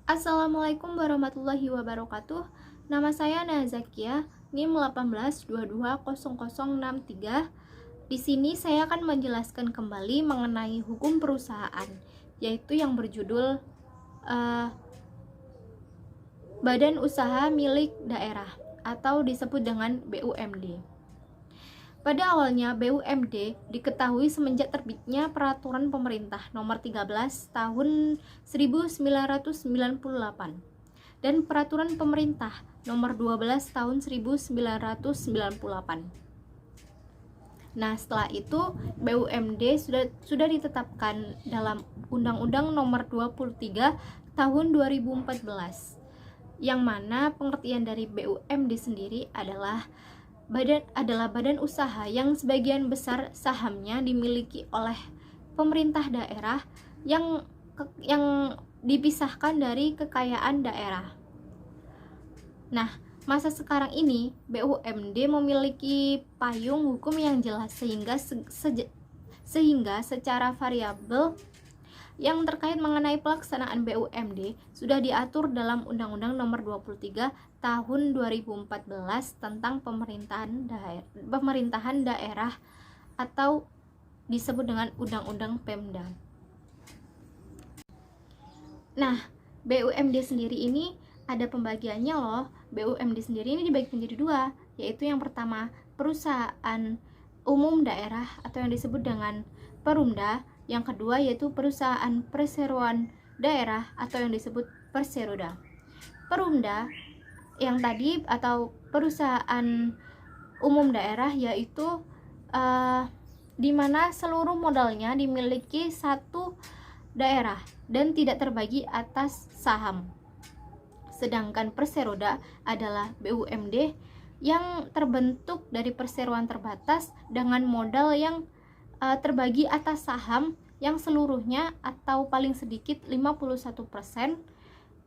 Assalamualaikum warahmatullahi wabarakatuh. Nama saya Nazakia, NIM 18220063. Di sini saya akan menjelaskan kembali mengenai hukum perusahaan, yaitu yang berjudul Badan Usaha Milik Daerah atau disebut dengan BUMD. Pada awalnya, BUMD diketahui semenjak terbitnya Peraturan Pemerintah Nomor 13 Tahun 1998 dan Peraturan Pemerintah Nomor 12 Tahun 1998. Nah, setelah itu BUMD sudah ditetapkan dalam Undang-Undang Nomor 23 Tahun 2014, yang mana pengertian dari BUMD sendiri adalah badan usaha yang sebagian besar sahamnya dimiliki oleh pemerintah daerah yang dipisahkan dari kekayaan daerah. Nah, masa sekarang ini BUMD memiliki payung hukum yang jelas sehingga secara variabel yang terkait mengenai pelaksanaan BUMD sudah diatur dalam Undang-Undang Nomor 23 Tahun 2014 tentang pemerintahan daerah atau disebut dengan Undang-Undang Pemda. Nah, BUMD sendiri ini ada pembagiannya loh. BUMD sendiri ini dibagi menjadi dua, yaitu yang pertama perusahaan umum daerah atau yang disebut dengan Perumda. Yang kedua yaitu perusahaan perseroan daerah atau yang disebut Perseroda. Perumda yang tadi atau perusahaan umum daerah yaitu di mana seluruh modalnya dimiliki satu daerah dan tidak terbagi atas saham. Sedangkan Perseroda adalah BUMD yang terbentuk dari perseroan terbatas dengan modal yang terbagi atas saham yang seluruhnya atau paling sedikit 51%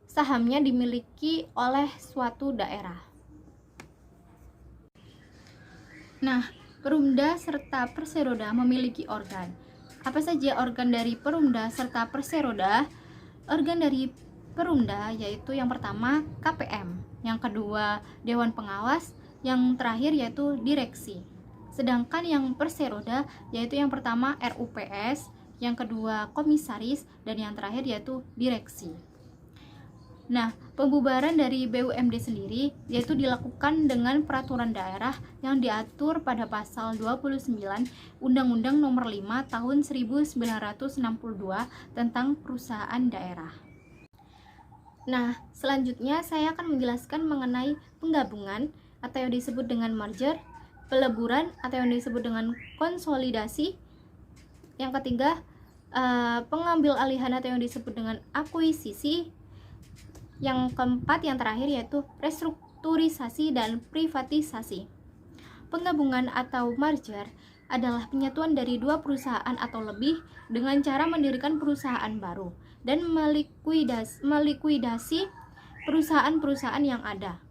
sahamnya dimiliki oleh suatu daerah. Nah, Perumda serta Perseroda memiliki organ. Apa saja organ dari Perumda serta Perseroda? Organ dari Perumda yaitu yang pertama KPM, yang kedua Dewan Pengawas, yang terakhir yaitu direksi. Sedangkan yang Perseroda yaitu yang pertama RUPS, yang kedua komisaris, dan yang terakhir yaitu direksi. Nah, pembubaran dari BUMD sendiri yaitu dilakukan dengan peraturan daerah yang diatur pada pasal 29 Undang-Undang Nomor 5 Tahun 1962 tentang perusahaan daerah. Nah, selanjutnya saya akan menjelaskan mengenai penggabungan atau yang disebut dengan merger, peleburan atau yang disebut dengan konsolidasi. Yang ketiga, pengambil alihan atau yang disebut dengan akuisisi. Yang keempat, yang terakhir yaitu restrukturisasi dan privatisasi. Penggabungan atau merger adalah penyatuan dari dua perusahaan atau lebih dengan cara mendirikan perusahaan baru dan melikuidasi perusahaan-perusahaan yang ada.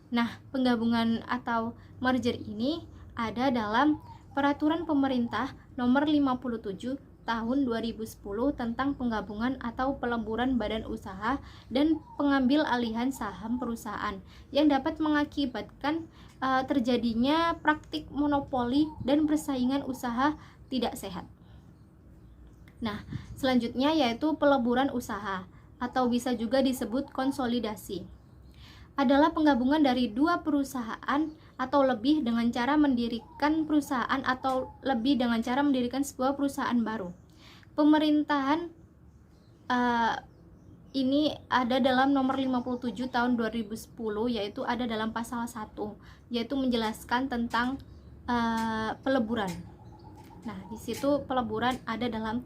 Nah, penggabungan atau merger ini ada dalam Peraturan Pemerintah Nomor 57 Tahun 2010 tentang penggabungan atau peleburan badan usaha dan pengambil alihan saham perusahaan yang dapat mengakibatkan terjadinya praktik monopoli dan persaingan usaha tidak sehat. Nah, selanjutnya yaitu peleburan usaha atau bisa juga disebut konsolidasi. Adalah penggabungan dari dua perusahaan atau lebih dengan cara mendirikan perusahaan atau lebih dengan cara mendirikan sebuah perusahaan baru. Pemerintahan ini ada dalam Nomor 57 Tahun 2010, yaitu ada dalam pasal 1, yaitu menjelaskan tentang peleburan. Nah, di situ peleburan ada dalam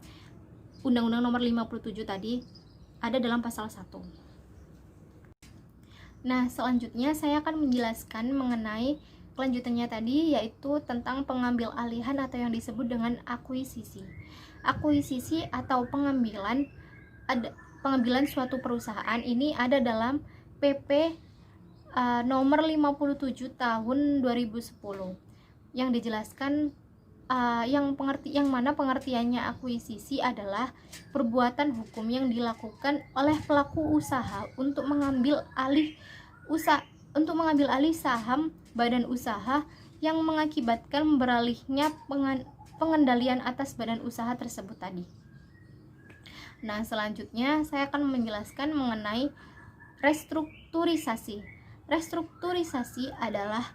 Undang-Undang Nomor 57 tadi, ada dalam pasal 1. Nah, selanjutnya saya akan menjelaskan mengenai kelanjutannya tadi, yaitu tentang pengambil alihan atau yang disebut dengan akuisisi. Akuisisi atau pengambilan suatu perusahaan ini ada dalam PP nomor 57 tahun 2010 yang dijelaskan yang mana pengertiannya akuisisi adalah perbuatan hukum yang dilakukan oleh pelaku usaha untuk mengambil alih saham badan usaha yang mengakibatkan beralihnya pengendalian atas badan usaha tersebut tadi. Nah, selanjutnya saya akan menjelaskan mengenai restrukturisasi. Restrukturisasi adalah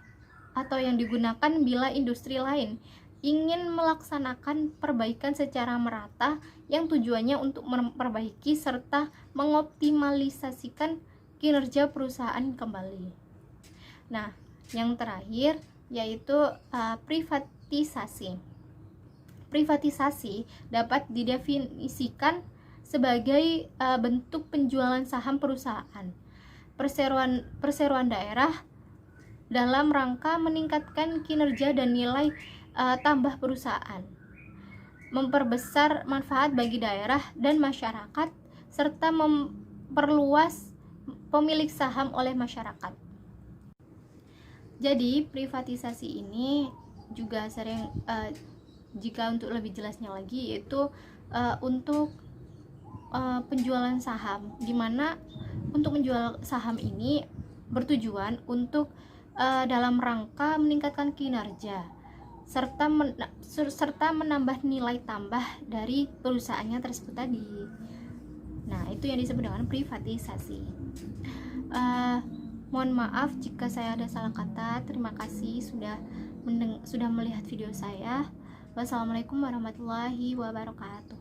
atau yang digunakan bila industri lain ingin melaksanakan perbaikan secara merata yang tujuannya untuk memperbaiki serta mengoptimalisasikan kinerja perusahaan kembali. Nah, yang terakhir yaitu privatisasi. Privatisasi dapat didefinisikan sebagai bentuk penjualan saham perusahaan, perseroan daerah dalam rangka meningkatkan kinerja dan nilai tambah perusahaan, memperbesar manfaat bagi daerah dan masyarakat, serta memperluas pemilik saham oleh masyarakat. Jadi privatisasi ini juga sering jika untuk lebih jelasnya lagi yaitu untuk penjualan saham, dimana untuk menjual saham ini bertujuan untuk dalam rangka meningkatkan kinerja serta menambah nilai tambah dari perusahaannya tersebut tadi. Nah, itu yang disebut dengan privatisasi. Mohon maaf jika saya ada salah kata. Terima kasih sudah melihat video saya. Wassalamualaikum warahmatullahi wabarakatuh.